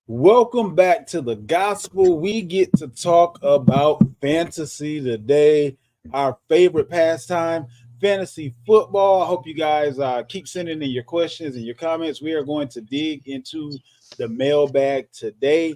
Welcome back to the gospel. We get to talk about fantasy today, our favorite pastime, fantasy football. I hope you guys keep sending in your questions and your comments. We are going to dig into the mailbag today.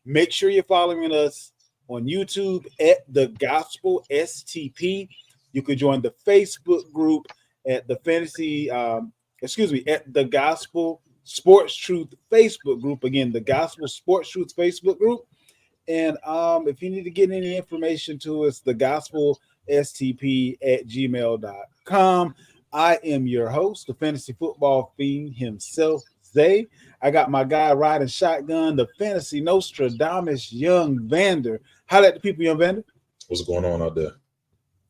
Make sure you're following us on YouTube at the Gospel STP. You could join the Facebook group at the fantasy, at the Gospel Sports Truth Facebook group. Again, the Gospel Sports Truth Facebook group. And if you need to get any information to us, the gospel stp at gmail.com. I am your host, the fantasy football fiend himself, Zay. I got my guy riding shotgun, the fantasy Nostradamus, young Vander. How at the people, young Vander? What's going on out there?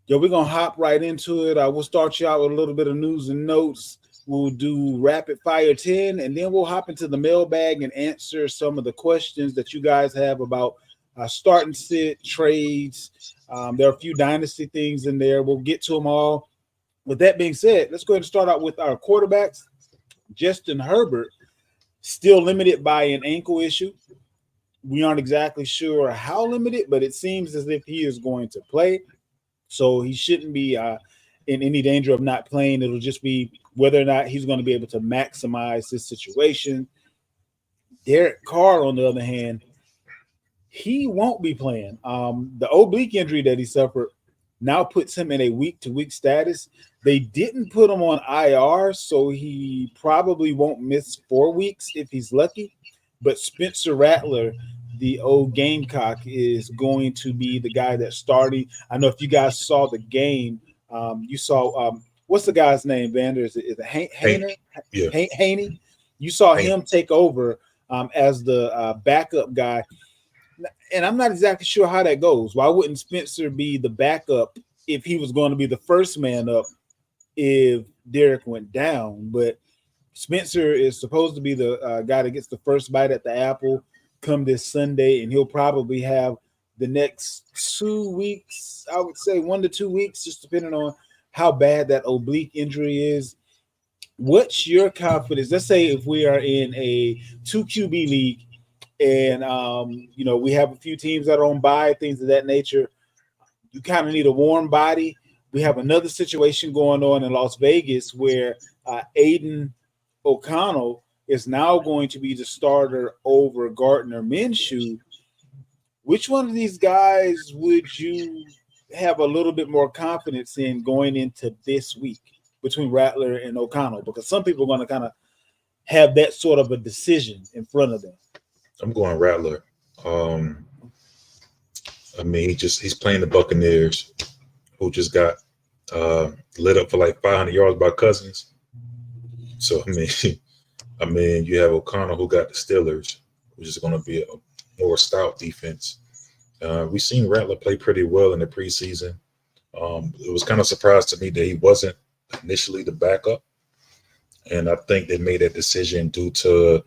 Yo, we're going to hop right into it. We'll start you out with a little bit of news and notes. We'll do rapid fire 10, and then we'll hop into the mailbag and answer some of the questions that you guys have about starting sit trades. There are a few dynasty things in there. We'll get to them all. With that being said, let's go ahead and start out with our quarterbacks. Justin Herbert, still limited by an ankle issue. We aren't exactly sure how limited, but it seems as if he is going to play. So he shouldn't be in any danger of not playing. It'll just be whether or not he's going to be able to maximize this situation. Derek Carr, on the other hand, he won't be playing. The oblique injury that he suffered now puts him in a week-to-week status. They didn't put him on IR, so he probably won't miss 4 weeks if he's lucky. But Spencer Rattler, the old Gamecock, is going to be the guy that's starting. I know if you guys saw the game, you saw what's the guy's name, Vander? Is it Hayner? Yeah. Haney? You saw him take over as the backup guy. And I'm not exactly sure how that goes. Why wouldn't Spencer be the backup if he was going to be the first man up if Derek went down? But Spencer is supposed to be the guy that gets the first bite at the apple come this Sunday, and he'll probably have the next 2 weeks, I would say 1 to 2 weeks, just depending on how bad that oblique injury is. What's your confidence? Let's say if we are in a 2 QB league and we have a few teams that are on bye, things of that nature. You kind of need a warm body. We have another situation going on in Las Vegas where Aiden O'Connell is now going to be the starter over Gardner Minshew. Which one of these guys would you have a little bit more confidence in going into this week between Rattler and O'Connell? Because some people are going to kind of have that sort of a decision in front of them. I'm going Rattler. He's playing the Buccaneers, who just got lit up for like 500 yards by Cousins. So you have O'Connell, who got the Steelers, which is going to be a more stout defense. We've seen Rattler play pretty well in the preseason. It was kind of a surprise to me that he wasn't initially the backup, and I think they made that decision due to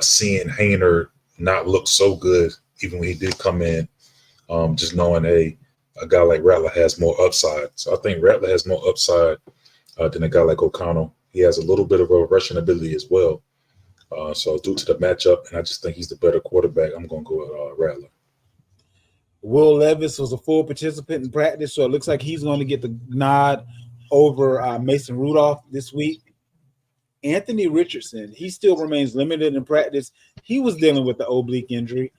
seeing Hayner not look so good, even when he did come in, just knowing, a guy like Rattler has more upside. So I think Rattler has more upside than a guy like O'Connell. He has a little bit of a rushing ability as well. So due to the matchup, and I just think he's the better quarterback, I'm going to go with Rattler. Will Levis was a full participant in practice, so it looks like he's going to get the nod over Mason Rudolph this week. Anthony Richardson, he still remains limited in practice. He was dealing with the oblique injury.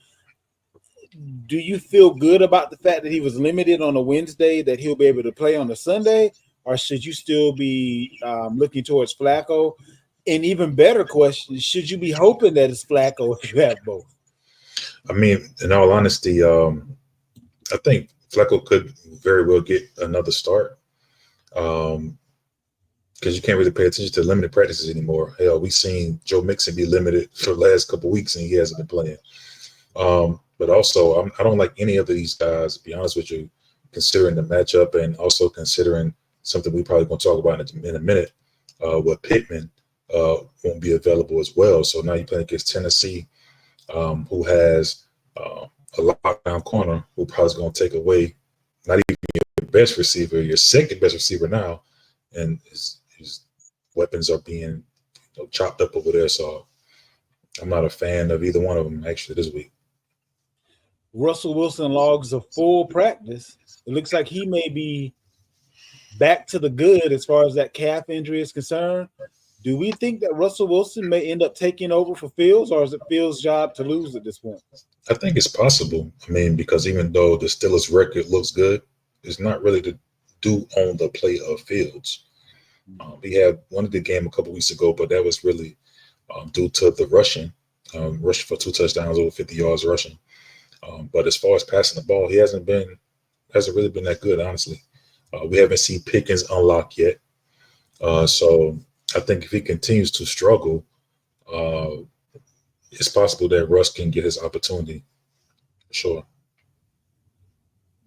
Do you feel good about the fact that he was limited on a Wednesday, that he'll be able to play on a Sunday, or should you still be looking towards Flacco? And even better question, should you be hoping that it's Flacco if you have both? In all honesty, I think Flacco could very well get another start. Because you can't really pay attention to limited practices anymore. Hell, we've seen Joe Mixon be limited for the last couple of weeks, and he hasn't been playing. But also, I don't like any of these guys, to be honest with you, considering the matchup and also considering something we probably going to talk about in a minute, what Pittman won't be available as well. So now you're playing against Tennessee, who has a lockdown corner who probably is going to take away not even your best receiver, your second best receiver now, and his weapons are being chopped up over there. So I'm not a fan of either one of them actually this week. Russell Wilson logs a full practice. It looks like he may be back to the good as far as that calf injury is concerned. Do we think that Russell Wilson may end up taking over for Fields, or is it Fields' job to lose at this point? I think it's possible. I mean, because even though the Steelers' record looks good, it's not really to do on the play of Fields. We had one of the game a couple weeks ago, but that was really due to the rushing for 2 touchdowns, over 50 yards rushing. But as far as passing the ball, he hasn't really been that good, honestly. We haven't seen Pickens unlock yet. So I think if he continues to struggle, it's possible that Russ can get his opportunity. Sure.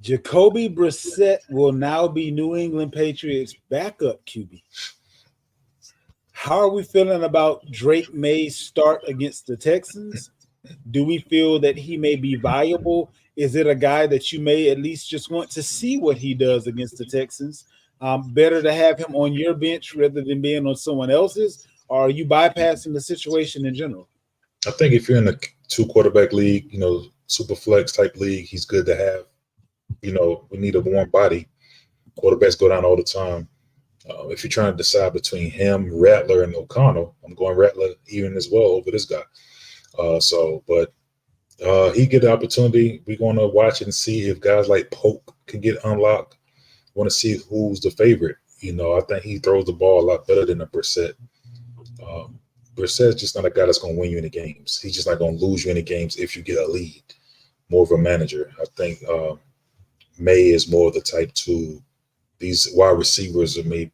Jacoby Brissett will now be New England Patriots backup QB. How are we feeling about Drake May's start against the Texans? Do we feel that he may be viable? Is it a guy that you may at least just want to see what he does against the Texans? Better to have him on your bench rather than being on someone else's? Or are you bypassing the situation in general? I think if you're in a 2-quarterback league, super flex type league, he's good to have. We need a warm body. Quarterbacks go down all the time. If you're trying to decide between him, Rattler, and O'Connell, I'm going Rattler even as well over this guy. But he get the opportunity. We're going to watch and see if guys like Polk can get unlocked. Want to see who's the favorite. I think he throws the ball a lot better than a Brissett. Brissett's just not a guy that's going to win you any games. He's just not going to lose you any games if you get a lead. More of a manager. I think May is more the type to these wide receivers are maybe,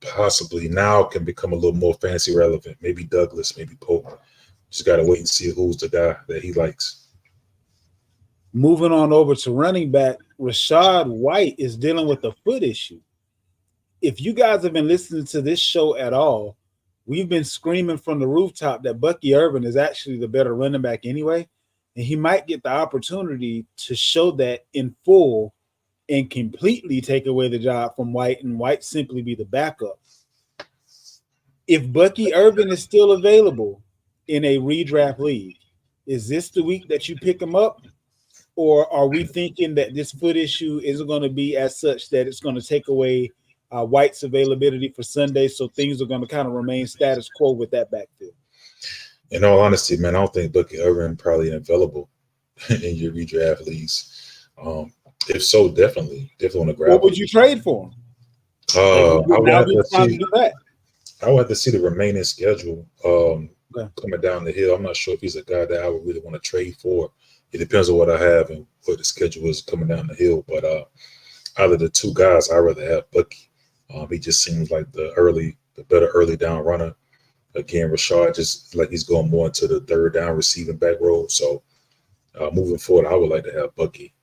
possibly now can become a little more fantasy relevant. Maybe Douglas, maybe Polk. Just got to wait and see who's the guy that he likes. Moving on over to running back, Rachaad White is dealing with a foot issue. If you guys have been listening to this show at all, we've been screaming from the rooftop that Bucky Irvin is actually the better running back anyway, and he might get the opportunity to show that in full and completely take away the job from White, and White simply be the backup. If Bucky Irvin is still available in a redraft league, is this the week that you pick him up? Or are we thinking that this foot issue isn't going to be as such that it's going to take away White's availability for Sunday, so things are going to kind of remain status quo with that backfield? In all honesty, man, I don't think Bucky Irvin probably available in your redraft leagues. If so, definitely want to grab him. What would you trade for him? I would have to see the remaining schedule coming down the hill. I'm not sure if he's a guy that I would really want to trade for. It depends on what I have and what the schedule is coming down the hill. But out of the two guys, I'd rather have Bucky. He just seems like the better early down runner. Again, Rachaad just like he's going more into the third down receiving back role. So moving forward, I would like to have Bucky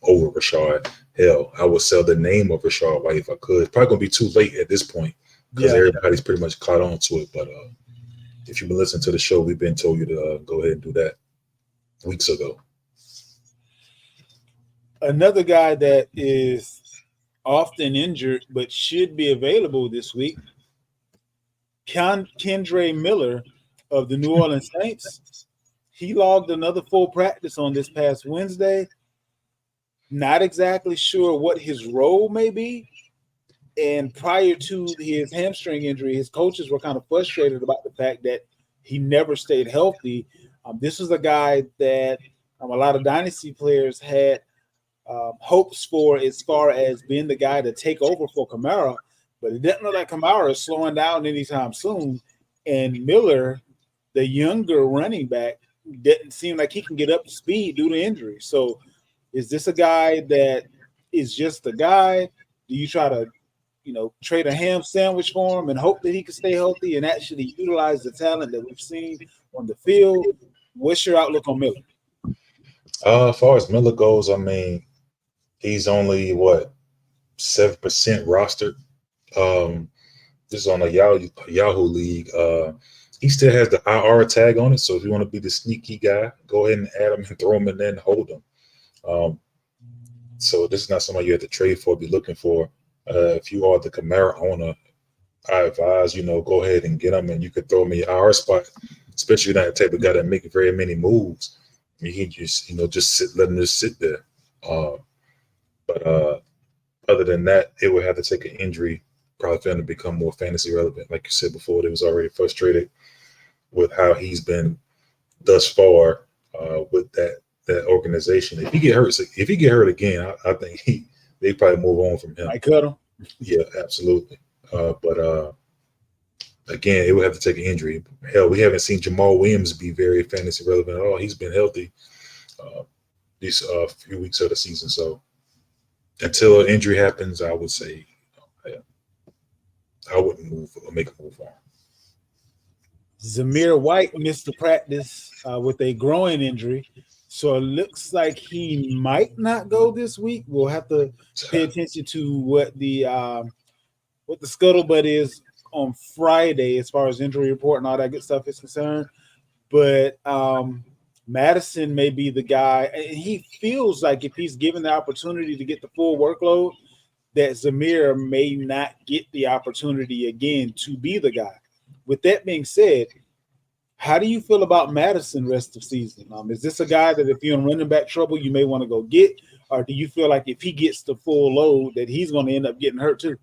over Rachaad. Hell, I would sell the name of Rachaad White if I could. It's probably going to be too late at this point because everybody's pretty much caught on to it. But if you've been listening to the show, we've been told you to go ahead and do that weeks ago. Another guy that is often injured but should be available this week, Kendre Miller of the New Orleans Saints. He logged another full practice on this past Wednesday. Not exactly sure what his role may be. And prior to his hamstring injury, his coaches were kind of frustrated about the fact that he never stayed healthy. This was a guy that a lot of dynasty players had hopes for as far as being the guy to take over for Kamara, but it doesn't look like Kamara is slowing down anytime soon. And Miller, the younger running back, didn't seem like he can get up to speed due to injury. So is this a guy that is just a guy? Do you try to, trade a ham sandwich for him and hope that he can stay healthy and actually utilize the talent that we've seen on the field? What's your outlook on Miller? As far as Miller goes, I mean, he's only 7% rostered. This is on a Yahoo league. He still has the IR tag on it, so if you want to be the sneaky guy, go ahead and add him and throw him and then hold him. So this is not somebody you have to trade for, be looking for. If you are the Kamara owner, I advise, go ahead and get him, and you could throw him in your IR spot especially not the type of guy that make very many moves. I mean, he just letting this sit there. But other than that, it would have to take an injury probably for him to become more fantasy relevant. Like you said before, they was already frustrated with how he's been thus far with that organization. If he get hurt again, I think they probably move on from him. I cut him. Yeah, absolutely. But again, it would have to take an injury. Hell, we haven't seen Jamal Williams be very fantasy relevant at all. He's been healthy these few weeks of the season. So until an injury happens, I would say I wouldn't move or make a move on. Zamir White missed the practice with a groin injury, so it looks like he might not go this week. We'll have to pay attention to what the scuttlebutt is on Friday as far as injury report and all that good stuff is concerned. But Madison may be the guy, and he feels like if he's given the opportunity to get the full workload, that Zamir may not get the opportunity again to be the guy. With that being said, how do you feel about Madison rest of season? Is this a guy that if you're in running back trouble, you may want to go get, or do you feel like if he gets the full load that he's going to end up getting hurt too?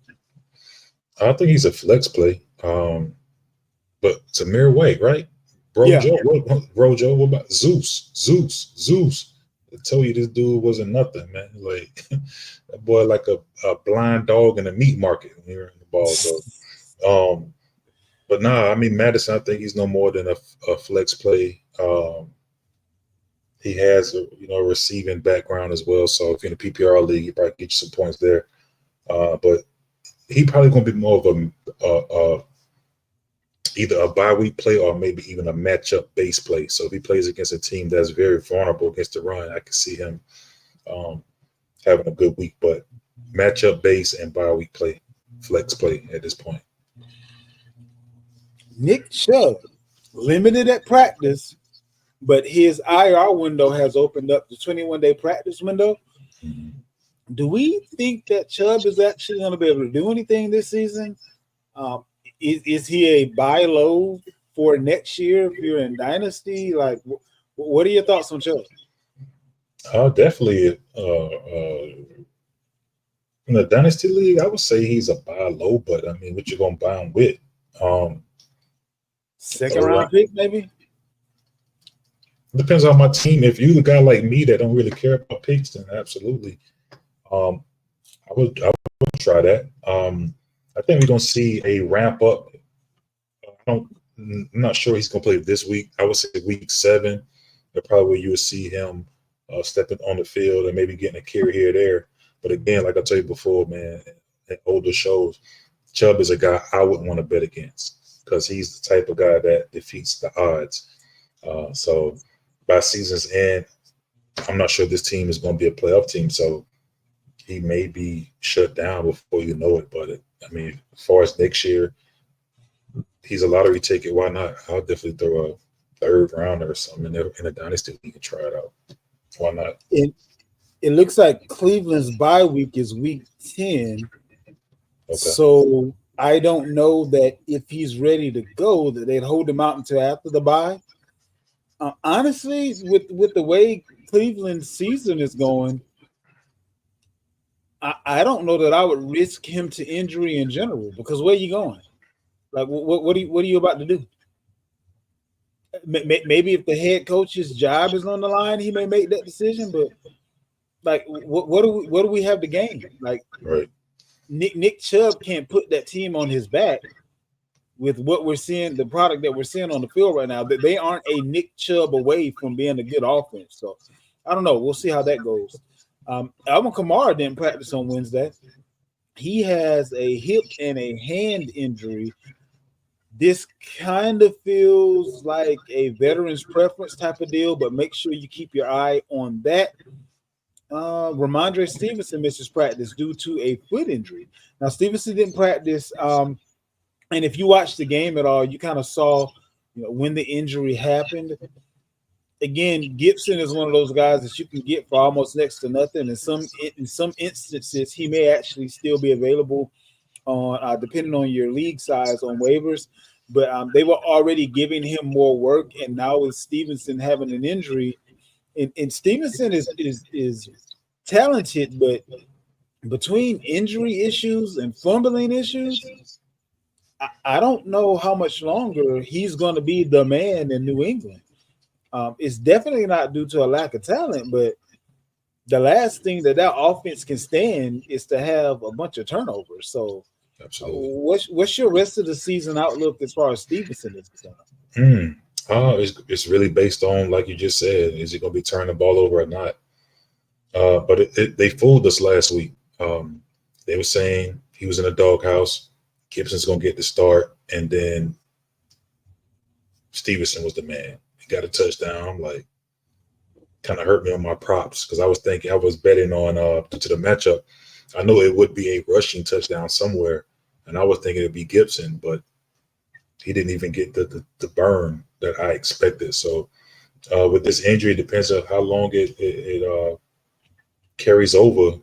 I think he's a flex play. But Zamir White, right? Rojo, Rojo, what about Zeus? I told you this dude wasn't nothing, man. Like that boy, like a blind dog in a meat market when you're in the ball. So, but nah, I mean Madison, I think he's no more than a flex play. He has a receiving background as well. So if you're in a PPR league, he probably get you some points there. But he probably gonna be more of a either a bye week play or maybe even a matchup base play. So if he plays against a team that's very vulnerable against the run, I can see him having a good week. But matchup base and bye week play, flex play at this point. Nick Chubb, limited at practice, but his IR window has opened up the 21-day practice window. Mm-hmm. Do we think that Chubb is actually going to be able to do anything this season? Is he a buy low for next year if you're in Dynasty? Like, what are your thoughts on Chubb? Definitely. In the Dynasty League, I would say he's a buy low, but I mean, what you going to buy him with? Second round pick, maybe? Depends on my team. If you're the guy like me that don't really care about picks, then absolutely. I would try that. I think we're going to see a ramp up. I'm not sure he's going to play this week. I would say week 7, but probably you would see him stepping on the field and maybe getting a carry here or there. But again, like I told you before, man, in older shows, Chubb is a guy I wouldn't want to bet against because he's the type of guy that defeats the odds. So by season's end, I'm not sure this team is going to be a playoff team. So he may be shut down before you know it. But I mean, as far as next year, he's a lottery ticket. Why not? I'll definitely throw a third rounder or something in a dynasty league and try it out. Why not? It looks like Cleveland's bye week is week 10. Okay. So I don't know that if he's ready to go, that they'd hold him out until after the bye. Honestly, with the way Cleveland's season is going, I don't know that I would risk him to injury in general because where are you going? Like, what are you about to do? Maybe if the head coach's job is on the line, he may make that decision. But like, what do we have to gain? Like, right. Nick Chubb can't put that team on his back with what we're seeing, the product that we're seeing on the field right now. That they aren't a Nick Chubb away from being a good offense. So I don't know. We'll see how that goes. Alvin Kamara didn't practice on Wednesday. He has a hip and a hand injury. This kind of feels like a veteran's preference type of deal, but make sure you keep your eye on that. Ramondre Stevenson misses practice due to a foot injury. Now, Stevenson didn't practice, and if you watched the game at all, you kind of saw when the injury happened. Again, Gibson is one of those guys that you can get for almost next to nothing. In some instances, he may actually still be available on depending on your league size on waivers. but they were already giving him more work, and now with Stevenson having an injury, and Stevenson is talented, but between injury issues and fumbling issues, I don't know how much longer he's going to be the man in New England. It's definitely not due to a lack of talent, but the last thing that offense can stand is to have a bunch of turnovers. So, Absolutely. what's your rest of the season outlook as far as Stevenson is concerned? It's really based on, like you just said, is he going to be turning the ball over or not? But they fooled us last week. They were saying he was in a doghouse. Gibson's going to get the start, and then Stevenson was the man. He got a touchdown. I'm like, kind of hurt me on my props because I was thinking I was betting on due to the matchup. I know it would be a rushing touchdown somewhere, and I was thinking it'd be Gibson, but he didn't even get the burn that I expected. So with this injury, it depends on how long it carries over.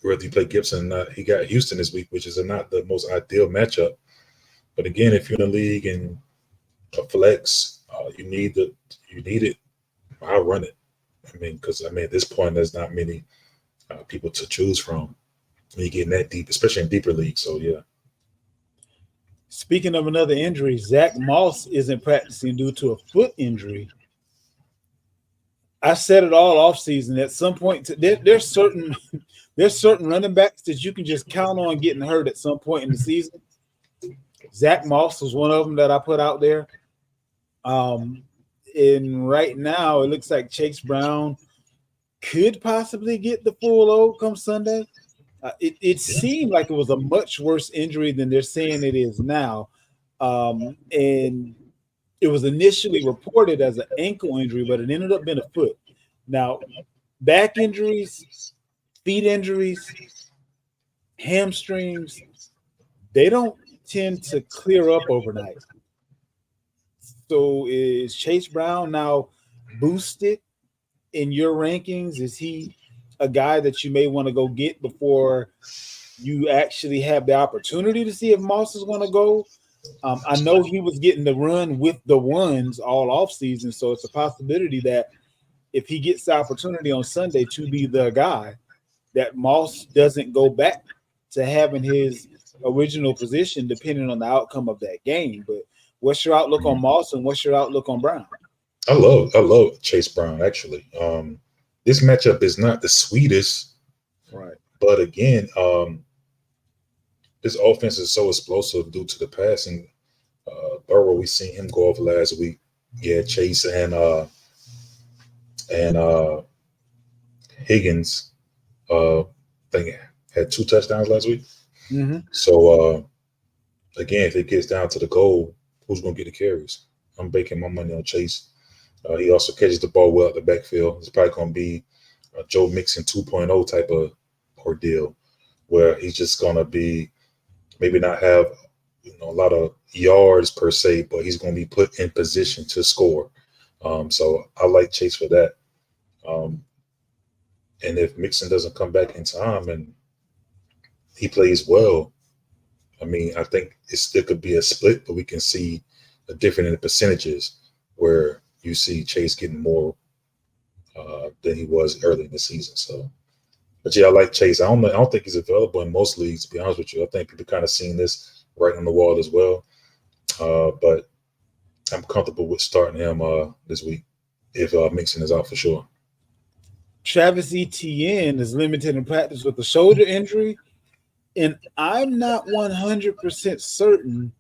Whether you play Gibson or not, he got Houston this week, which is not the most ideal matchup. But again, if you're in the league and a flex, you need it. I'll run it. Because at this point, there's not many people to choose from when you get that deep, especially in deeper leagues. So yeah. Speaking of another injury, Zach Moss isn't practicing due to a foot injury. I said it all offseason. At some point, there's certain running backs that you can just count on getting hurt at some point in the season. Zach Moss was one of them that I put out there. And right now, it looks like Chase Brown could possibly get the full load come Sunday. It seemed like it was a much worse injury than they're saying it is now. And it was initially reported as an ankle injury, but it ended up being a foot. Now, back injuries, feet injuries, hamstrings, they don't tend to clear up overnight. So is Chase Brown now boosted in your rankings? Is he a guy that you may want to go get before you actually have the opportunity to see if Moss is going to go? I know he was getting the run with the ones all offseason, so it's a possibility that if he gets the opportunity on Sunday to be the guy, that Moss doesn't go back to having his original position depending on the outcome of that game. But what's your outlook on Moss and what's your outlook on Brown? I love Chase Brown, actually. This matchup is not the sweetest. Right. But again, this offense is so explosive due to the passing. Burrow, we seen him go off last week. Yeah, Chase and Higgins, I think had 2 touchdowns last week. Mm-hmm. So again, if it gets down to the goal, who's going to get the carries? I'm baking my money on Chase. He also catches the ball well at the backfield. It's probably going to be a Joe Mixon 2.0 type of ordeal, where he's just going to be maybe not have a lot of yards per se, but he's going to be put in position to score. So I like Chase for that. And if Mixon doesn't come back in time and he plays well, I think it still could be a split, but we can see a difference in the percentages where you see Chase getting more than he was early in the season. So, but yeah, I like Chase. I don't think he's available in most leagues, to be honest with you. I think people kind of seen this right on the wall as well. But I'm comfortable with starting him this week if Mixon is out for sure. Travis Etienne is limited in practice with a shoulder injury, and I'm not 100% certain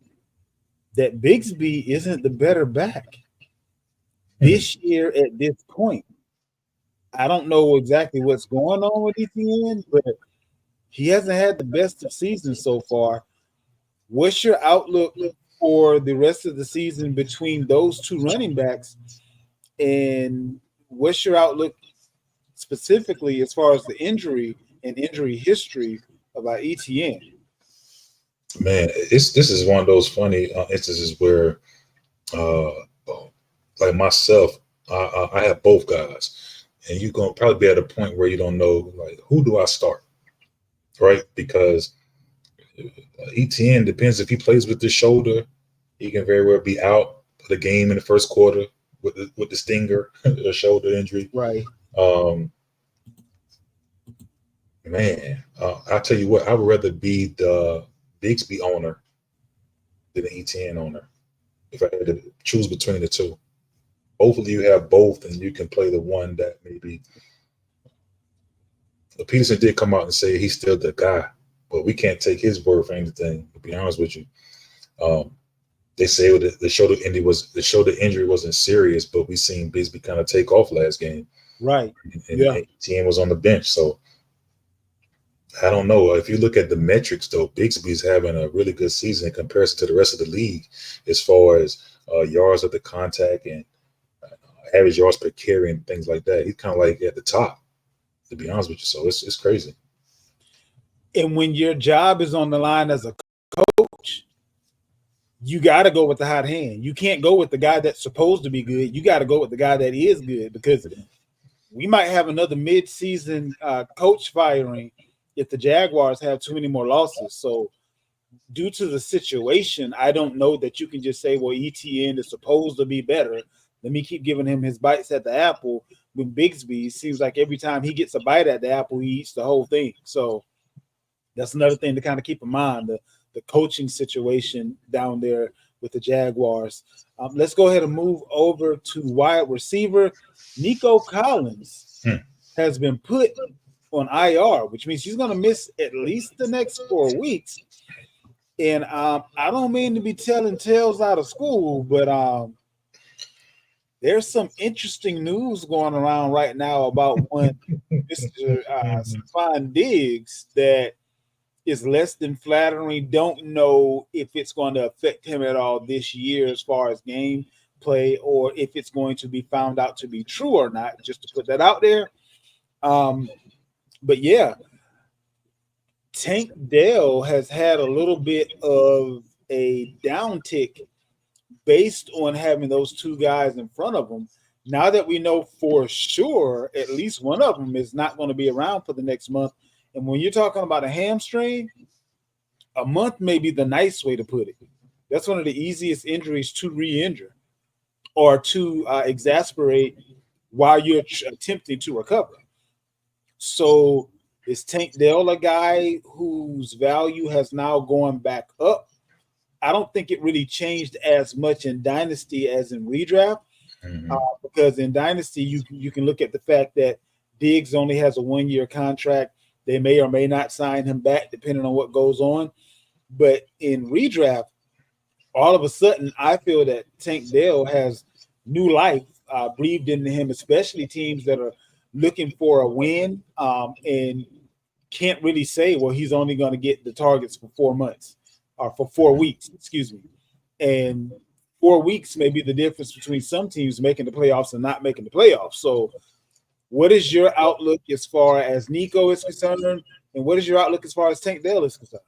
that Bigsby isn't the better back this year at this point. I don't know exactly what's going on with Etienne, but he hasn't had the best of seasons so far. What's your outlook for the rest of the season between those two running backs? And what's your outlook specifically as far as the injury and injury history about Etienne? Man, this is one of those funny instances where, like myself, I have both guys, and you're gonna probably be at a point where you don't know, like, who do I start, right? Because ETN depends if he plays with the shoulder. He can very well be out for the game in the first quarter with the stinger, a shoulder injury. Right. Um, man, I'll tell you what, I would rather be the Bigsby owner than the ETN owner if I had to choose between the two. Hopefully, you have both, and you can play the one that maybe. Peterson did come out and say he's still the guy, but we can't take his word for anything. To be honest with you, um, they say the shoulder injury wasn't serious, but we seen Bigsby kind of take off last game, Right. and Yeah. ETN was on the bench. So I don't know. If you look at the metrics, though, Bigsby's having a really good season in comparison to the rest of the league as far as yards at the contact and average yards per carry and things like that. He's kind of like at the top, to be honest with you. So it's crazy. And when your job is on the line as a coach, you got to go with the hot hand. You can't go with the guy that's supposed to be good. You got to go with the guy that is good, because we might have another mid-season coach firing if the Jaguars have too many more losses. So due to the situation, I don't know that you can just say, well, ETN is supposed to be better. Let me keep giving him his bites at the apple. With Bigsby, it seems like every time he gets a bite at the apple, he eats the whole thing. So that's another thing to kind of keep in mind, the coaching situation down there with the Jaguars. Let's go ahead and move over to wide receiver. Nico Collins has been put on IR, which means he's going to miss at least the next 4 weeks. And I don't mean to be telling tales out of school, but there's some interesting news going around right now about one Mr. Stephon Diggs that is less than flattering. Don't know if it's going to affect him at all this year as far as game play, or if it's going to be found out to be true or not, just to put that out there. But yeah, Tank Dell has had a little bit of a downtick based on having those two guys in front of him. Now that we know for sure at least one of them is not going to be around for the next month. And when you're talking about a hamstring, a month may be the nice way to put it. That's one of the easiest injuries to re-injure or to exasperate while you're attempting to recover. So is Tank Dell a guy whose value has now gone back up? I don't think it really changed as much in Dynasty as in redraft, because in Dynasty you can look at the fact that Diggs only has a 1-year contract. They may or may not sign him back depending on what goes on. But in redraft, all of a sudden, I feel that Tank Dell has new life breathed into him, especially teams that are looking for a win and can't really say, well, he's only going to get the targets for 4 months or for 4 weeks, excuse me. And 4 weeks may be the difference between some teams making the playoffs and not making the playoffs. So what is your outlook as far as Nico is concerned? And what is your outlook as far as Tank Dell is concerned?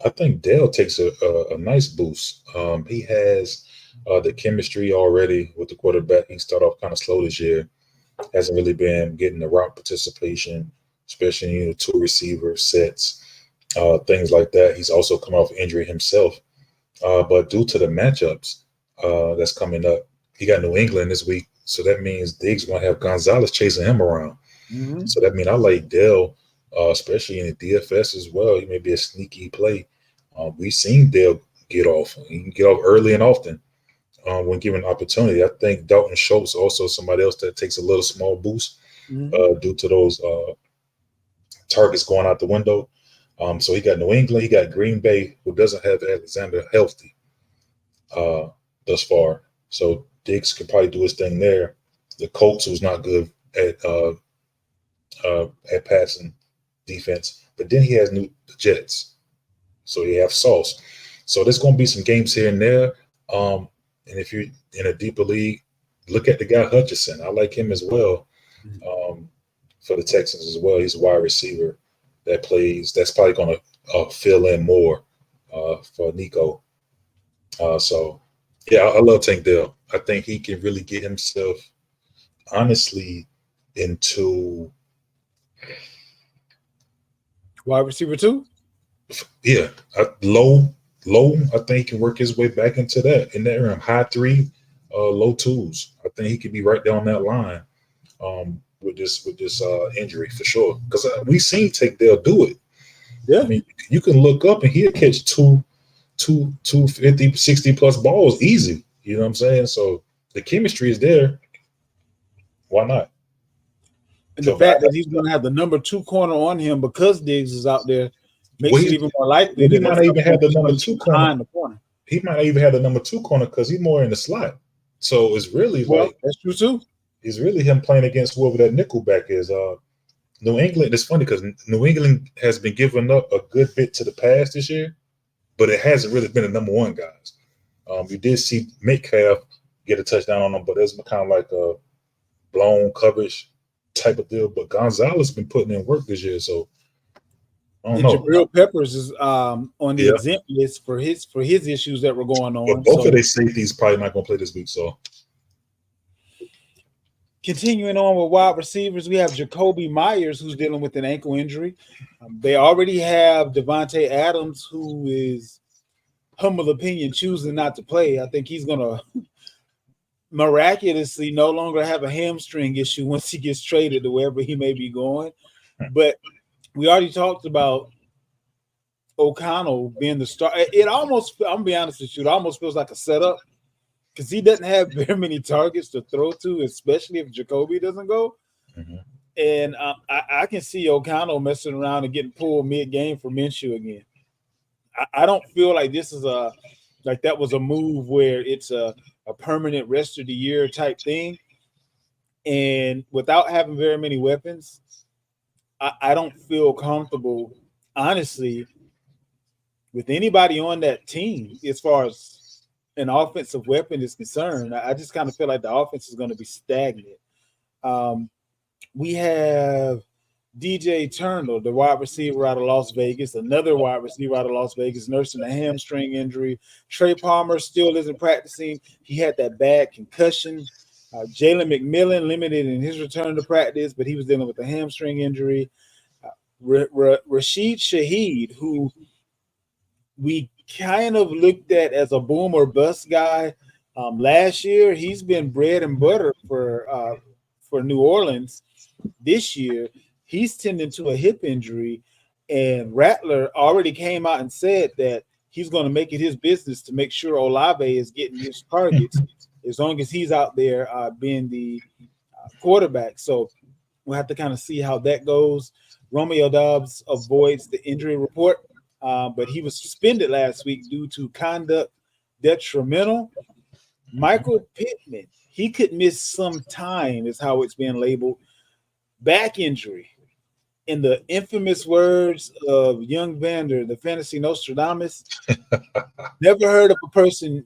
I think Dale takes a nice boost. He has the chemistry already with the quarterback. He started off kind of slow this year. Hasn't really been getting the route participation, especially two receiver sets, things like that. He's also come off injury himself. But due to the matchups that's coming up, he got New England this week. So that means Diggs going to have Gonzalez chasing him around. Mm-hmm. So that means I like Dale, especially in the DFS as well. He may be a sneaky play. We've seen Dale get off. He can get off early and often when given an opportunity. I think Dalton Schultz also somebody else that takes a little small boost due to those targets going out the window. So he got New England, he got Green Bay, who doesn't have Alexander healthy thus far. So Diggs could probably do his thing there. The Colts, who's not good at passing defense, but then he has the Jets. So you have Sauce. So there's going to be some games here and there. And if you're in a deeper league, look at the guy Hutchinson. I like him as well for the Texans as well. He's a wide receiver that plays. That's probably going to fill in more for Nico. So, yeah, I love Tank Dell. I think he can really get himself, honestly, into wide receiver 2. Yeah, low low. I think he can work his way back into that in that realm. High three, low twos. I think he could be right down that line with this injury for sure. Because we seen Tank Dell do it. I Yeah. mean, you can look up and he'll catch 250, 60 plus balls easy. You know what I'm saying? So the chemistry is there. Why not? And the So fact that he's going to have the number 2 corner on him because Diggs is out there well, makes it even more likely he that might at not some even have point the he's number going to be two corner. behind the corner. He might not even have the number 2 corner because he's more in the slot. So it's really Well, like that's true too. it's really him playing against whoever that nickel back is. New England. It's funny because New England has been giving up a good bit to the pass this year, but it hasn't really been the number one guys. You did see Metcalf get a touchdown on them, but it's kind of like a blown coverage type of deal. But Gonzalez been putting in work this year, so I don't And know. Jabril Peppers is on the Yeah, exempt list for his issues that were going but on. both of So their safeties probably not going to play this week. So continuing on with wide receivers, we have Jacoby Myers who's dealing with an ankle injury. They already have Devontae Adams who is humble opinion choosing not to play. I think he's going to miraculously no longer have a hamstring issue once he gets traded to wherever he may be going. But we already talked about O'Connell being the star. It almost, I'm gonna be honest with you, it almost feels like a setup because he doesn't have very many targets to throw to, especially if Jacoby doesn't go. mhm. And I can see O'Connell messing around and getting pulled mid-game for Minshew again. I don't feel like this is like that was a move where it's a permanent rest of the year type thing. And without having very many weapons, I don't feel comfortable, honestly, with anybody on that team as far as an offensive weapon is concerned. I just kind of feel like the offense is going to be stagnant. Um, we have DJ Turner, the wide receiver out of Las Vegas, another wide receiver out of Las Vegas, nursing a hamstring injury. Trey Palmer still isn't practicing. He had that bad concussion. Jalen McMillan limited in his return to practice, but he was dealing with a hamstring injury. Rashid Shaheed, who we kind of looked at as a boom or bust guy last year, he's been bread and butter for New Orleans. This year, he's tending to a hip injury, and Rattler already came out and said that he's going to make it his business to make sure Olave is getting his targets as long as he's out there being the quarterback. So we'll have to kind of see how that goes. Romeo Dobbs avoids the injury report, but he was suspended last week due to conduct detrimental. Michael Pittman, he could miss some time, is how it's been labeled. Back injury. In the infamous words of young Vander, the fantasy Nostradamus, never heard of a person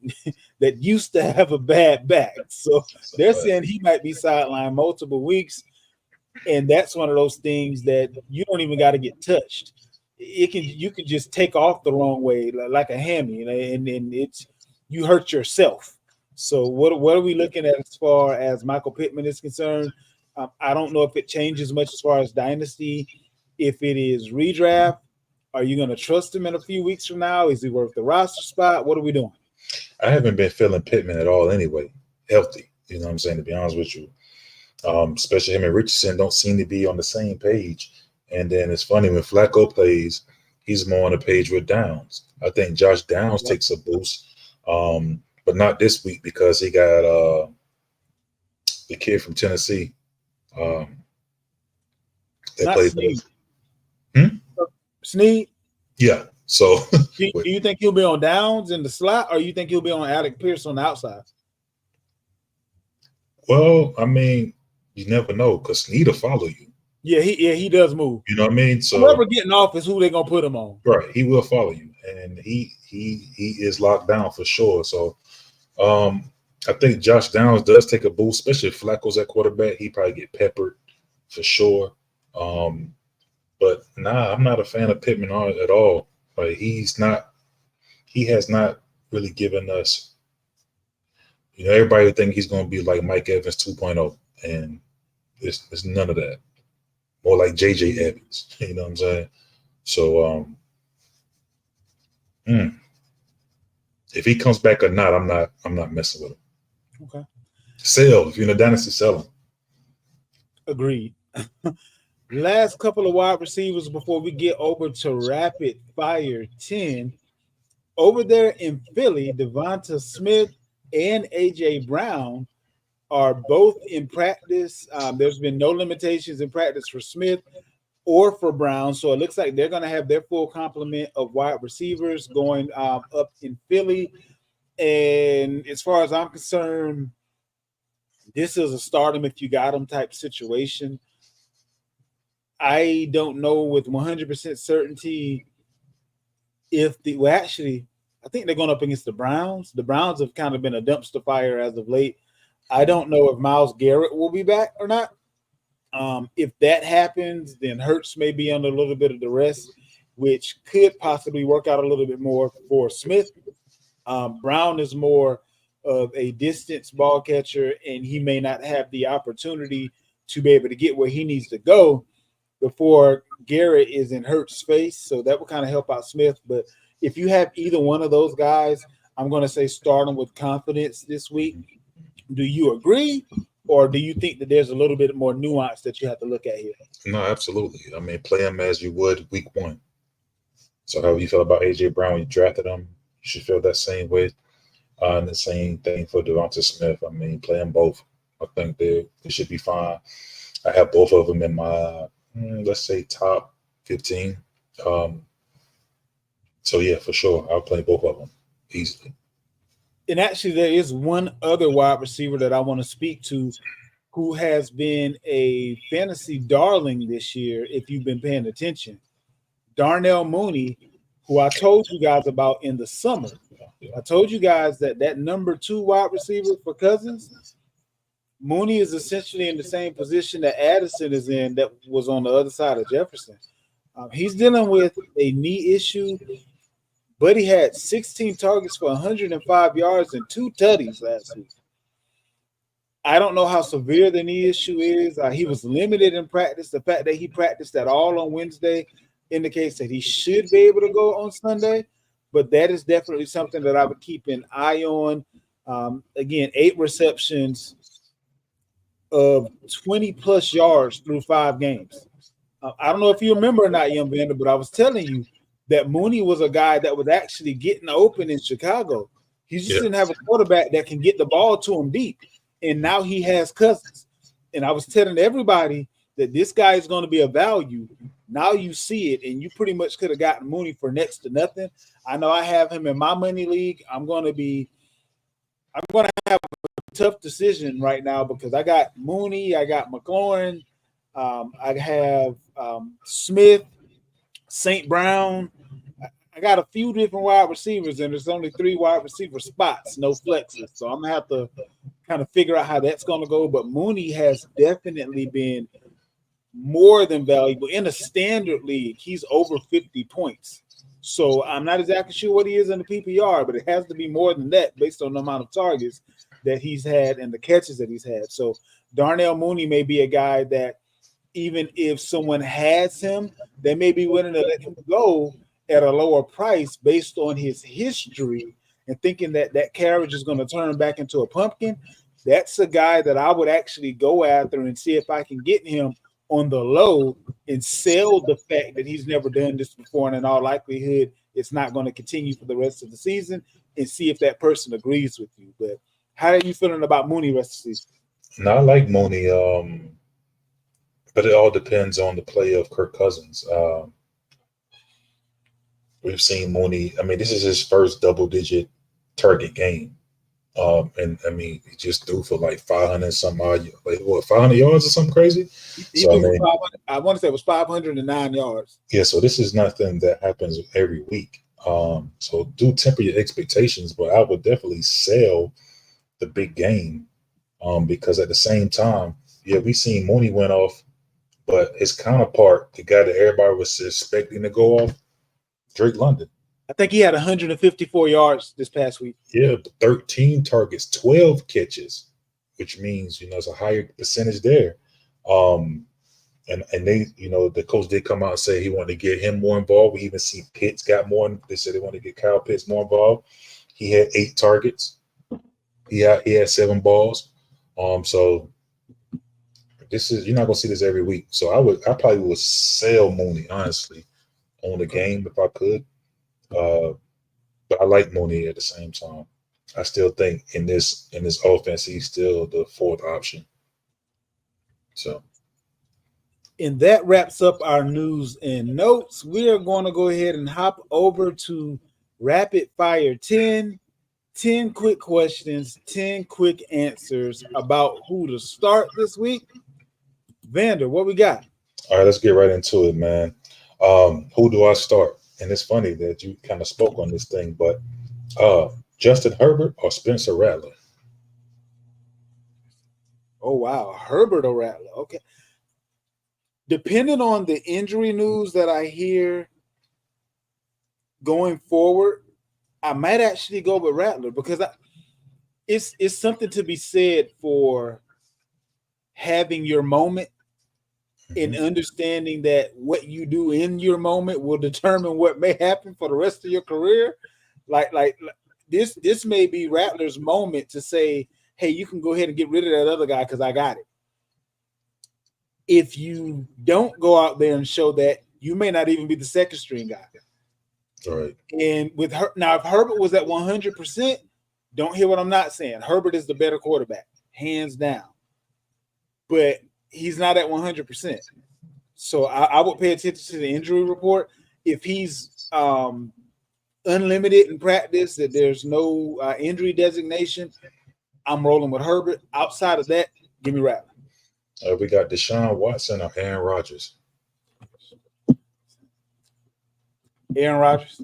that used to have a bad back. So they're saying he might be sidelined multiple weeks. And that's one of those things that you don't even got to get touched. You can just take off the wrong way, like a hammy, and it's you hurt yourself. So what are we looking at as far as Michael Pittman is concerned? I don't know if it changes much as far as dynasty. If it is redraft, are you going to trust him in a few weeks from now? Is he worth the roster spot? What are we doing? I haven't been feeling Pittman at all anyway. Healthy, you know what I'm saying, to be honest with you. Especially him and Richardson don't seem to be on the same page. And then it's funny when Flacco plays, he's more on the page with Downs. I think Josh Downs takes a boost, but not this week because he got the kid from Tennessee that Not plays. Snead. Hmm? Snead? Yeah. So Do you think he'll be on Downs in the slot, or you think he'll be on Alec Pierce on the outside? well, I mean, you never know because Snead will follow you. Yeah, he does move. You know what I mean? So Whoever getting off is who they're gonna put him on. right, he will follow you, and he is locked down for sure. So I think Josh Downs does take a boost, especially if Flacco's at quarterback. He probably get peppered for sure. But nah, I'm not a fan of Pittman at all. Like he has not really given us, everybody think he's going to be like Mike Evans 2.0, and it's none of that. More like JJ Evans, you know what I'm saying? So, If he comes back or not, I'm not messing with him. Okay. Sell. If you're in a dynasty, sell him. Agreed. Last couple of wide receivers before we get over to rapid fire 10. Over there in Philly, Devonta Smith and AJ Brown are both in practice. There's been no limitations in practice for Smith or for Brown. So it looks like they're going to have their full complement of wide receivers going up in Philly. And as far as I'm concerned, this is a start 'em if you got them type situation. I don't know with 100% certainty if actually, I think they're going up against the Browns. The Browns have kind of been a dumpster fire as of late. I don't know if Myles Garrett will be back or not. If that happens, then Hurts may be under a little bit of duress, which could possibly work out a little bit more for Smith. Brown is more of a distance ball catcher, and he may not have the opportunity to be able to get where he needs to go before Garrett is in Hurts' face. So that will kind of help out Smith. But if you have either one of those guys, I'm going to say start them with confidence this week. Do you agree? Or do you think that there's a little bit more nuance that you have to look at here? No, absolutely. I mean, play him as you would week 1. So how you feel about AJ Brown when you drafted him, you should feel that same way. And the same thing for Devonta Smith. I mean, play them both. I think they should be fine. I have both of them in my, let's say, top 15. So, yeah, for sure. I'll play both of them easily. And actually, there is one other wide receiver that I want to speak to who has been a fantasy darling this year, if you've been paying attention. Darnell Mooney, who I told you guys about in the summer. I told you guys that number 2 wide receiver for Cousins, Mooney is essentially in the same position that Addison is in that was on the other side of Jefferson. He's dealing with a knee issue, but he had 16 targets for 105 yards and 2 tutties last week. I don't know how severe the knee issue is. He was limited in practice. The fact that he practiced at all on Wednesday indicates that he should be able to go on Sunday, but that is definitely something that I would keep an eye on. Again, 8 receptions of 20-plus yards through 5 games. I don't know if you remember or not, young Vander, but I was telling you that Mooney was a guy that was actually getting open in Chicago. He just didn't have a quarterback that can get the ball to him deep, and now he has Cousins. And I was telling everybody that this guy is going to be a value. Now you see it, and you pretty much could have gotten Mooney for next to nothing. I know I have him in my money league. I'm going to have a tough decision right now because I got Mooney, I got McLaurin, I have Smith, St. Brown. I got a few different wide receivers, and there's only 3 wide receiver spots, no flexes. So I'm going to have to kind of figure out how that's going to go. But Mooney has definitely been more than valuable. In a standard league, he's over 50 points. So I'm not exactly sure what he is in the PPR, but it has to be more than that based on the amount of targets that he's had and the catches that he's had. So Darnell Mooney may be a guy that even if someone has him, they may be willing to let him go at a lower price based on his history and thinking that that carriage is going to turn back into a pumpkin. That's a guy that I would actually go after and see if I can get him on the low and sell the fact that he's never done this before, and in all likelihood, it's not going to continue for the rest of the season, and see if that person agrees with you. But how are you feeling about Mooney rest of the season? No, I like Mooney, but it all depends on the play of Kirk Cousins. We've seen Mooney. I mean, this is his first double-digit target game. And I mean, he just threw for like 500 some odd, 500 yards or something crazy. He threw for 500. I want to say it was 509 yards. Yeah, so this is nothing that happens every week. So do temper your expectations, but I would definitely sell the big game. Because at the same time, we seen Mooney went off, but his counterpart, the guy that everybody was expecting to go off, Drake London. I think he had 154 yards this past week. Yeah, 13 targets, 12 catches, which means, it's a higher percentage there. And they, the coach did come out and say he wanted to get him more involved. We even see Pitts got more. They said they want to get Kyle Pitts more involved. he had 8 targets. He had 7 balls. So this is, you're not gonna see this every week. So I probably would sell Mooney, honestly, on the game if I could. But I like Mooney at the same time. I still think in this offense, he's still the 4th option. So, and that wraps up our news and notes. We are going to go ahead and hop over to Rapid Fire 10. 10 quick questions, 10 quick answers about who to start this week. Vander, what we got? all right, let's get right into it, man. Who do I start? And it's funny that you kind of spoke on this thing, but Justin Herbert or Spencer Rattler? Oh, wow. Herbert or Rattler. Okay. Depending on the injury news that I hear going forward, I might actually go with Rattler because it's something to be said for having your moment and understanding that what you do in your moment will determine what may happen for the rest of your career. Like this may be Rattler's moment to say, hey, you can go ahead and get rid of that other guy because I got it. If you don't go out there and show that, you may not even be the second string guy. All right. And with her now, if Herbert was at 100%, don't hear what I'm not saying. Herbert is the better quarterback, hands down. But he's not at 100%. So I would pay attention to the injury report. If he's unlimited in practice, that there's no injury designation, I'm rolling with Herbert. Outside of that, give me Rattler. We got Deshaun Watson or Aaron Rodgers. Aaron Rodgers.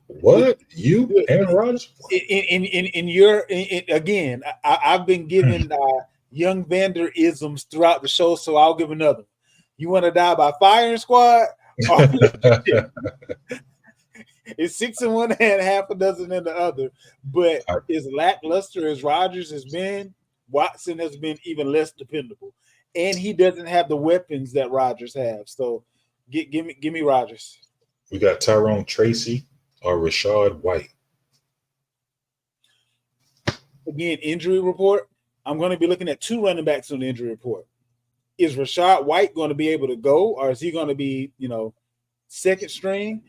What? You, Aaron Rodgers? In your again, I've been given young Vander isms throughout the show, so I'll give another. You want to die by firing squad? It's 6 in one hand, half a dozen in the other. But as lackluster as Rodgers has been, Watson has been even less dependable, and he doesn't have the weapons that Rodgers have. So, give me Rodgers. We got Tyrone Tracy or Rashad White. Again, injury report. I'm going to be looking at 2 running backs on the injury report. Is Rashad White going to be able to go, or is he going to be, second string?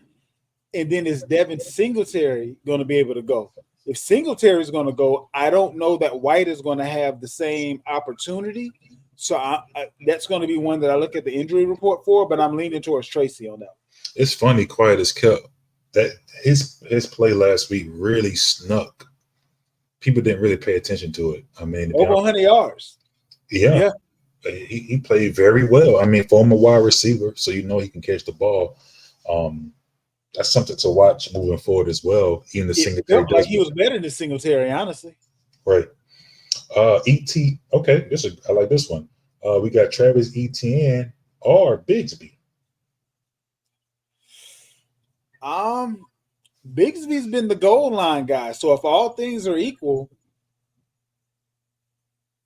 And then is Devin Singletary going to be able to go? If Singletary is going to go, I don't know that White is going to have the same opportunity. So that's going to be one that I look at the injury report for, but I'm leaning towards Tracy on that. It's funny, quiet as kept, that his play last week really snuck. People didn't really pay attention to it. I mean, over 100 yards. Yeah. He played very well. I mean, former wide receiver, so he can catch the ball. That's something to watch moving forward as well. Even the Singletary felt like he was better than Singletary, honestly. Right. E.T. Okay, I like this one. We got Travis Etienne or Bigsby. Bigsby's been the goal line guy. So if all things are equal,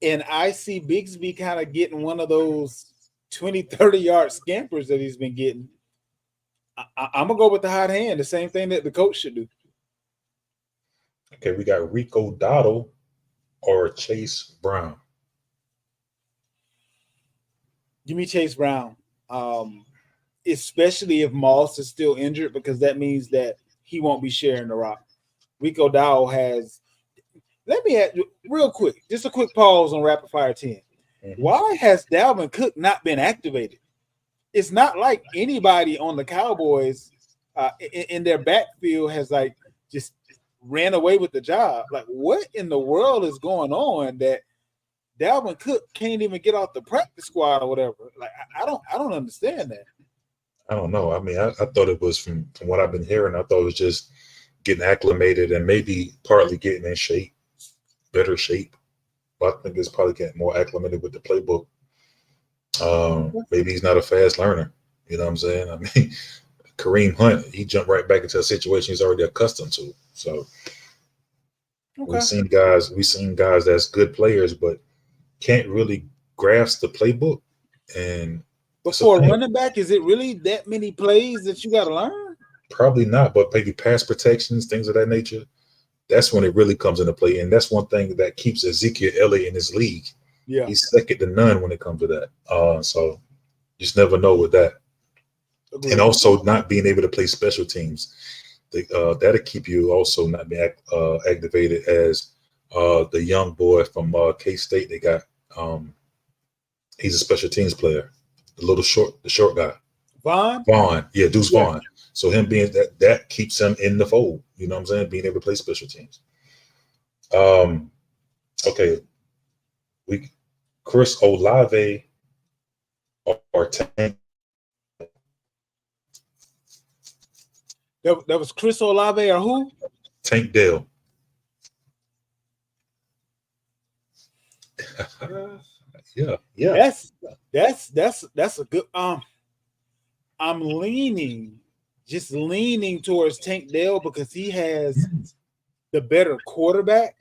and I see Bigsby kind of getting one of those 20, 30-yard scampers that he's been getting, I'm going to go with the hot hand, the same thing that the coach should do. Okay, we got Rico Dowdle or Chase Brown. Give me Chase Brown, especially if Moss is still injured, because that means that he won't be sharing the rock. Rico Dowdle has – let me add real quick, just a quick pause on Rapid Fire 10. Mm-hmm. Why has Dalvin Cook not been activated? It's not like anybody on the Cowboys in their backfield has just ran away with the job. Like, what in the world is going on that Dalvin Cook can't even get off the practice squad or whatever? Like, I don't understand that. I don't know. I mean, I thought it was from what I've been hearing. I thought it was just getting acclimated and maybe partly getting in shape, better shape. But I think it's probably getting more acclimated with the playbook. Maybe he's not a fast learner. You know what I'm saying? I mean, Kareem Hunt, he jumped right back into a situation he's already accustomed to. So we've seen guys that's good players, but can't really grasp the playbook. And but for a running back, is it really that many plays that you got to learn? Probably not, but maybe pass protections, things of that nature. That's when it really comes into play. And that's one thing that keeps Ezekiel Elliott in his league. Yeah. He's second to none when it comes to that. So just never know with that. Agreed. And also not being able to play special teams. That'll keep you also not being activated as the young boy from K-State. They got he's a special teams player, the short guy. Vaughn, yeah, Deuce Yeah. Vaughn. So him being that keeps him in the fold. You know what I'm saying? Being able to play special teams. Okay, Chris Olave or Tank. That was Chris Olave or who? Tank Dell. Yeah. That's a good. I'm leaning towards Tank Dell because he has the better quarterback.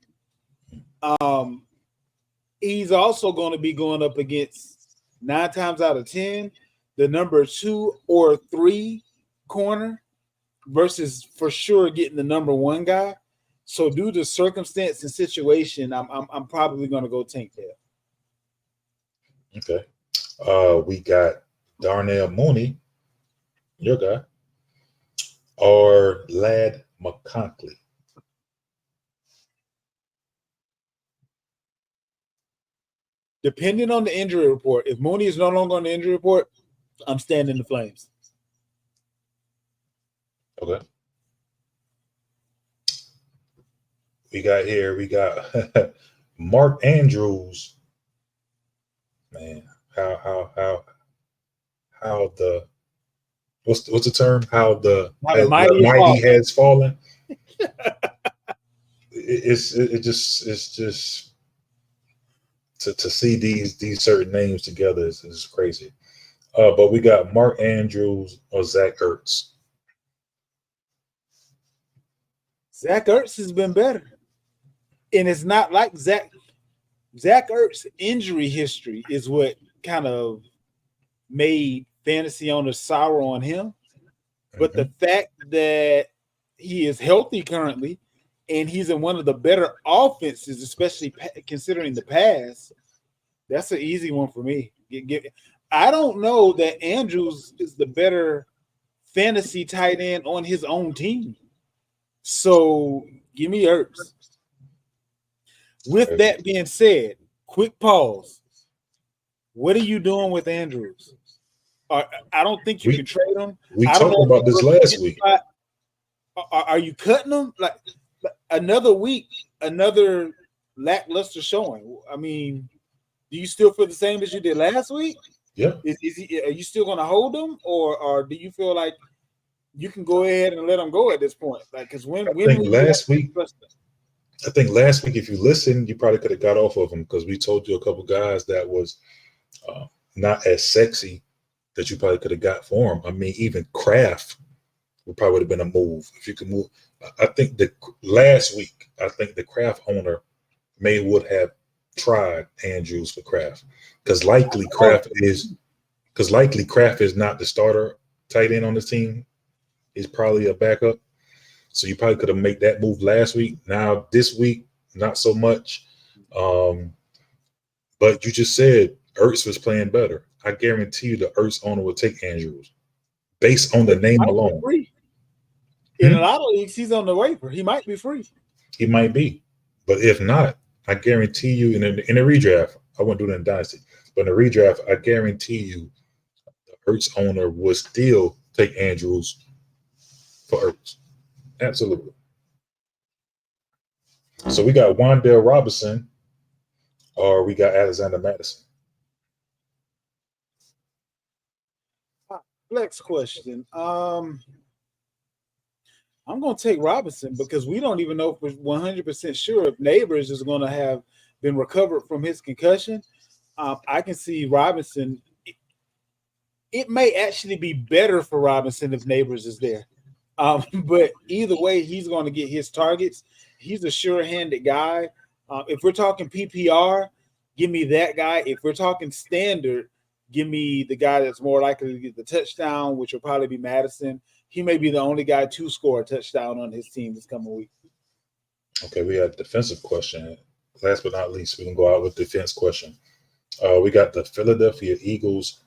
He's also going to be going up against 9 times out of 10 the number 2 or 3 corner versus for sure getting the number 1 guy. So due to circumstance and situation, I'm probably going to go Tank Dell. Okay. We got Darnell Mooney, your guy, or Ladd McConkey. Depending on the injury report, if Mooney is no longer on the injury report, I'm standing the Flames. Okay. We got Mark Andrews. Man, how the what's the term? How the mighty has fallen. It's just to see these certain names together is crazy. But we got Mark Andrews or Zach Ertz. Zach Ertz has been better. And it's not like Zach Ertz' injury history is what kind of made fantasy owners sour on him. But the fact that he is healthy currently and he's in one of the better offenses, especially considering the pass, that's an easy one for me. I don't know that Andrews is the better fantasy tight end on his own team. So give me Ertz. With that being said, quick pause. What are you doing with Andrews? I don't think you can trade him. We talked about this last week. Are you cutting him? Like another week, another lackluster showing. I mean, do you still feel the same as you did last week? Yeah. Are you still going to hold him, or do you feel like you can go ahead and let him go at this point? Like, because I think last week, if you listened, you probably could have got off of him because we told you a couple guys that was not as sexy that you probably could have got for him. I mean, even Kraft probably would have been a move if you could move. I think last week, I think the Kraft owner would have tried Andrews for Kraft because likely Kraft is not the starter tight end on the team. He's probably a backup. So you probably could have made that move last week. Now this week, not so much. But you just said Ertz was playing better. I guarantee you the Ertz owner will take Andrews based on the name alone. In a lot of leagues, he's on the waiver. He might be free. He might be. But if not, I guarantee you in a redraft, I wouldn't do it in Dynasty, but in a redraft, I guarantee you the Ertz owner would still take Andrews for Ertz. Absolutely. So we got Wan'Dale Robinson or we got Alexander Madison. Next question. I'm going to take Robinson because we don't even know if we're 100% sure if Neighbors is going to have been recovered from his concussion. I can see Robinson. It may actually be better for Robinson if Neighbors is there. But either way, he's going to get his targets. He's a sure-handed guy. If we're talking PPR, give me that guy. If we're talking standard, give me the guy that's more likely to get the touchdown, which will probably be Madison. he may be the only guy to score a touchdown on his team this coming week. Okay, we had a defensive question. Last but not least, we can go out with defense question. We got the Philadelphia Eagles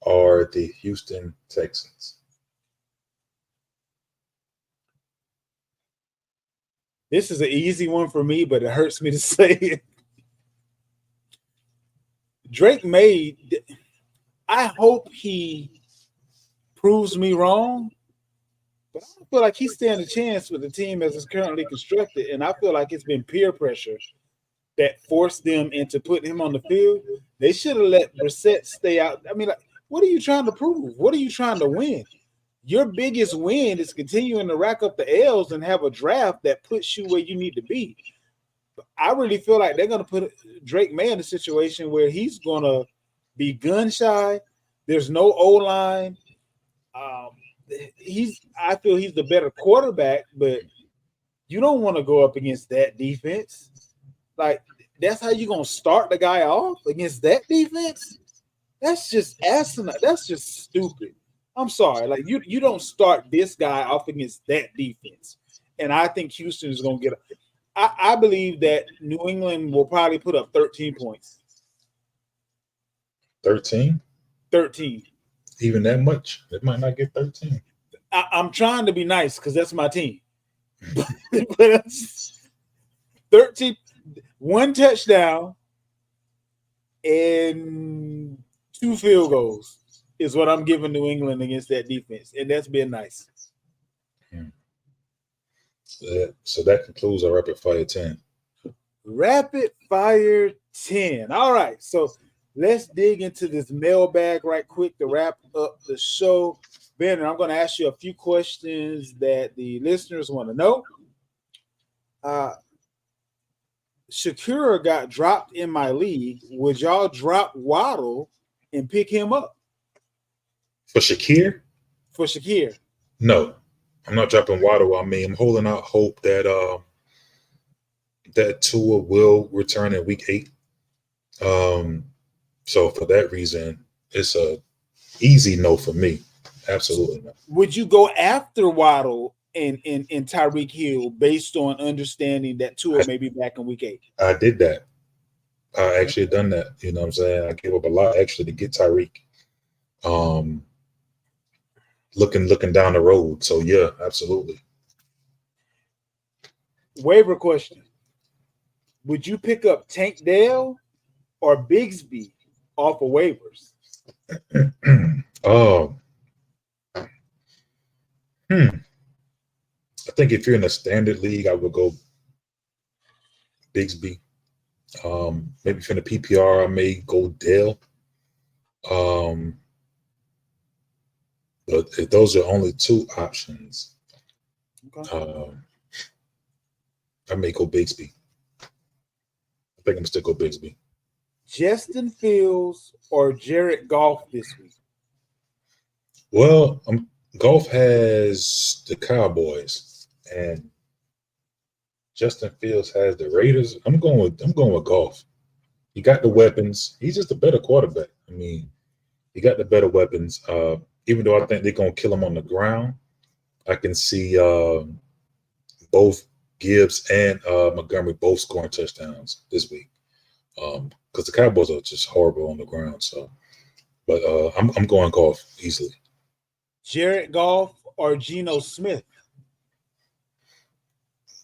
or the Houston Texans. This is an easy one for me, but it hurts me to say it. Drake May, I hope he proves me wrong, but I feel like he's standing a chance with the team as it's currently constructed, and I feel like it's been peer pressure that forced them into putting him on the field. They should have let Brissett stay out. I mean, like, what are you trying to prove? What are you trying to win? Your biggest win is continuing to rack up the L's and have a draft that puts you where you need to be. I really feel like they're going to put Drake May in a situation where he's going to be gun shy. There's no O-line. I feel he's the better quarterback, but you don't want to go up against that defense. Like, that's how you're going to start the guy off against that defense? That's just asinine. That's just stupid. I'm sorry. Like, you don't start this guy off against that defense. And I think Houston is going to get – I believe that New England will probably put up 13 points. 13? 13. Even that much? It might not get 13. I'm trying to be nice because that's my team. But 13, one touchdown and 2 field goals is what I'm giving New England against that defense, and that's been nice. So that concludes our Rapid Fire 10. Rapid Fire 10. All right, so let's dig into this mailbag right quick to wrap up the show. Vander, I'm going to ask you a few questions that the listeners want to know. Shakira got dropped in my league. Would y'all drop Waddle and pick him up? For Shakir? For Shakir. No, I'm not dropping Waddle. I mean, I'm holding out hope that that Tua will return in week 8. So for that reason, it's a easy no for me. Absolutely not. Would you go after Waddle and Tyreek Hill based on understanding that Tua may be back in week 8? I did that. I actually done that. You know what I'm saying? I gave up a lot actually to get Tyreek. Looking down the road. So yeah, absolutely. Waiver question. Would you pick up Tank Dell or Bigsby off of waivers? I think if you're in a standard league, I would go Bigsby. Maybe if in a PPR, I may go Dell. But if those are only 2 options, okay. I may go Bigsby. I think I'm still go Bigsby. Justin Fields or Jared Goff this week? Well, Goff has the Cowboys, and Justin Fields has the Raiders. I'm going with Goff. He got the weapons. He's just a better quarterback. I mean, he got the better weapons. Even though I think they're going to kill him on the ground, I can see both Gibbs and Montgomery both scoring touchdowns this week because the Cowboys are just horrible on the ground. So, but I'm going Goff easily. Jared Goff or Geno Smith?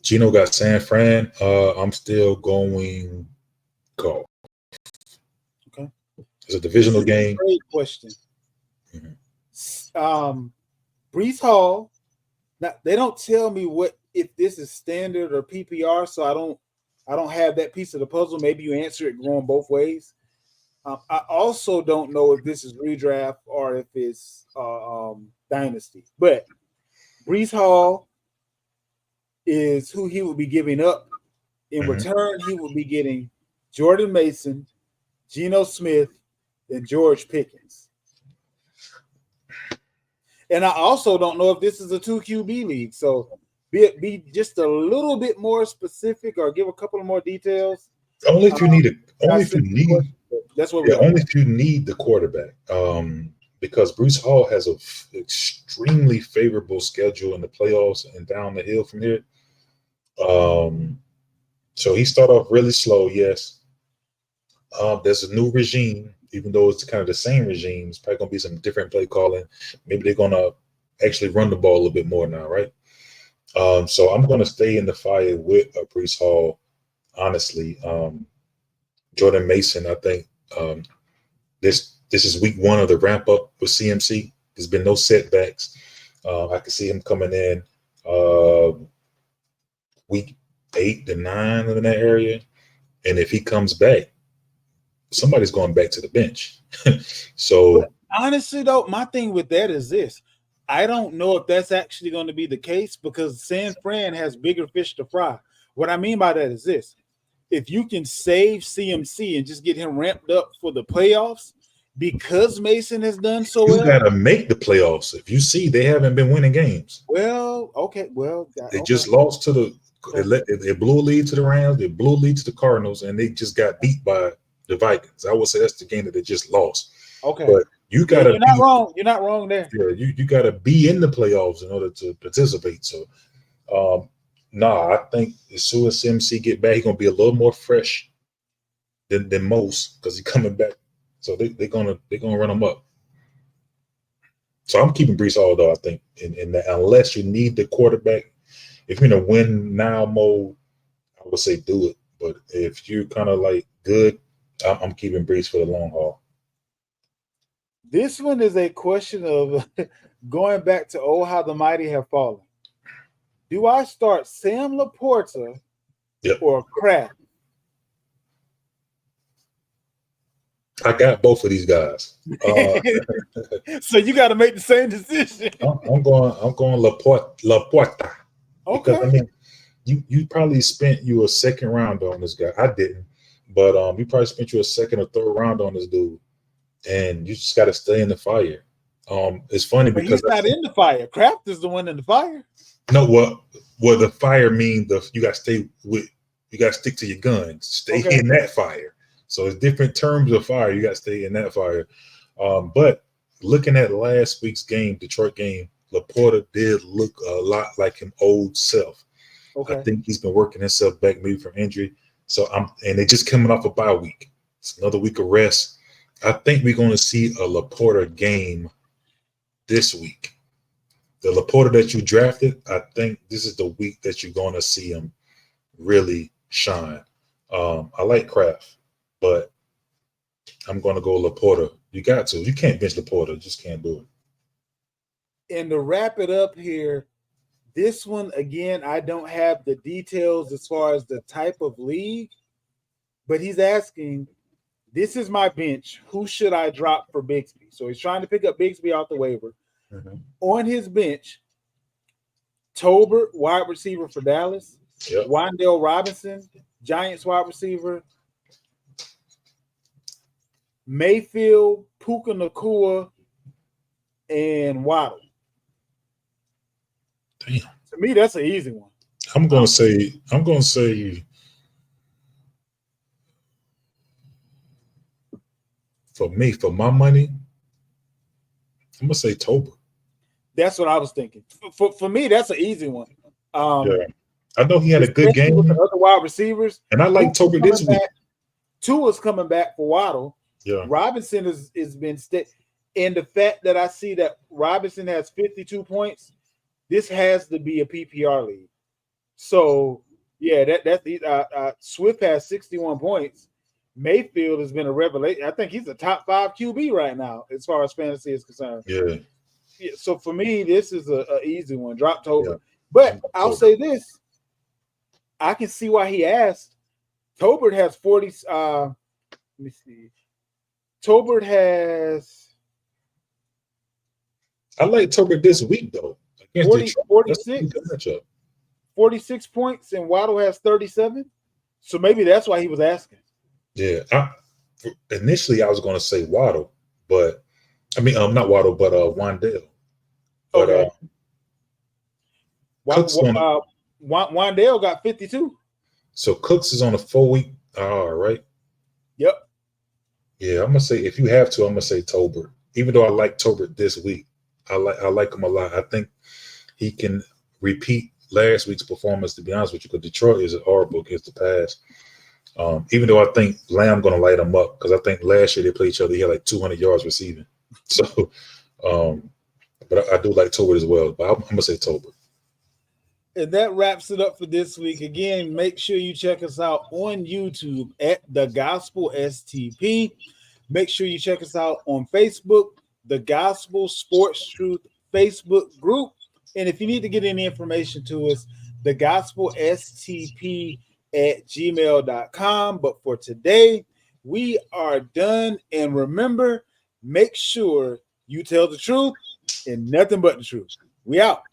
Geno got San Fran. I'm still going Goff. Okay. It's a divisional game. Great question. Mm-hmm. Breece Hall. Now they don't tell me what if this is standard or PPR, so I don't have that piece of the puzzle. Maybe you answer it going both ways. I also don't know if this is redraft or if it's dynasty. But Breece Hall is who he will be giving up. In return, he will be getting Jordan Mason, Geno Smith, and George Pickens. And I also don't know if this is a 2 QB league. So be just a little bit more specific or give a couple of more details. Only if you need it. Only if you need. That's what we only if you need the quarterback. because Bruce Hall has a extremely favorable schedule in the playoffs and down the hill from here. So he started off really slow, yes. There's a new regime, even though it's kind of the same regime. It's probably going to be some different play calling. Maybe they're going to actually run the ball a little bit more now, right? So I'm going to stay in the fire with Brees Hall, honestly. Jordan Mason, I think this is week one of the ramp up with CMC. There's been no setbacks. I can see him coming in week 8 to 9 in that area. And if he comes back, somebody's going back to the bench. So but honestly, though, my thing with that is this. I don't know if that's actually going to be the case because San Fran has bigger fish to fry. What I mean by that is this. If you can save CMC and just get him ramped up for the playoffs, because Mason has done so well. You got to make the playoffs. If you see, they haven't been winning games. Well, okay. Well, they just lost to the they blew a lead to the Rams, they blew a lead to the Cardinals, and they just got beat by the Vikings. I would say that's the game that they just lost. Okay. But you gotta you're not wrong. You're not wrong there. Yeah, you gotta be in the playoffs in order to participate. So I think as soon as CMC get back, he's gonna be a little more fresh than most because he's coming back. So they're gonna run him up. So I'm keeping Brees Hall though, I think, in that unless you need the quarterback. If you're in a win now mode, I would say do it. But if you're kind of like good, I'm keeping Brees for the long haul. This one is a question of going back to how the mighty have fallen. Do I start Sam Laporta or Kraft? I got both of these guys. So you got to make the same decision. I'm going Laporta. Okay. Because, I mean, you probably spent a second round on this guy. I didn't, but you probably spent a second or third round on this dude, and you just got to stay in the fire. It's funny because he's not in the fire. Kraft is the one in the fire. No, what the fire mean? You got to stay with. You got to stick to your guns. Stay in that fire. So it's different terms of fire. You got to stay in that fire. But looking at last week's game, Detroit game, Laporta did look a lot like his old self. Okay. I think he's been working himself back maybe from injury. So and they just coming off a bye week. It's another week of rest. I think we're going to see a Laporta game this week. The Laporta that you drafted, I think this is the week that you're going to see him really shine. I like Kraft, but I'm going to go Laporta. You got to. You can't bench Laporta. You just can't do it. And to wrap it up here, this one, again, I don't have the details as far as the type of league, but he's asking, this is my bench. Who should I drop for Bigsby? So he's trying to pick up Bigsby off the waiver. Mm-hmm. On his bench, Tolbert, wide receiver for Dallas. Yep. Wan'Dale Robinson, Giants wide receiver. Mayfield, Puka Nacua, and Waddle. Damn. To me, that's an easy one. I'm gonna say for my money, I'm gonna say Tolbert. That's what I was thinking. For me, that's an easy one. Yeah. I know he had a good game with the other wide receivers, and I like Tolbert this week. Tua's coming back for Waddle. Yeah, Robinson has been and the fact that I see that Robinson has 52 points, this has to be a PPR league. So yeah, that's Swift has 61 points. Mayfield has been a revelation. I think he's a top 5 QB right now as far as fantasy is concerned. Yeah. So for me, this is a easy one. Drop Tolbert. Yeah. But I'll say this. I can see why he asked. Tolbert has 40. Let me see. Tolbert has. I like Tolbert this week, though. 46 points, and Waddle has 37. So maybe that's why he was asking. Yeah. Initially, I was going to say Waddle, but I mean, not Waddle, but Wan'Dale. But, okay. Wan'Dale got 52. So Cooks is on a 4-week IR, right? Yep. Yeah, I'm gonna say if you have to, I'm gonna say Tolbert. even though I like Tolbert this week, I like him a lot. I think he can repeat last week's performance, to be honest with you, because Detroit is horrible against the pass. Even though I think Lamb going to light him up, because I think last year they played each other, he had like 200 yards receiving. So, but I do like Tolbert as well. But I'm going to say Tolbert. And that wraps it up for this week. Again, make sure you check us out on YouTube at The Gospel STP. Make sure you check us out on Facebook, The Gospel Sports Truth Facebook group. And if you need to get any information to us, The Gospel STP at gmail.com. But for today, we are done. And remember, make sure you tell the truth and nothing but the truth. We out.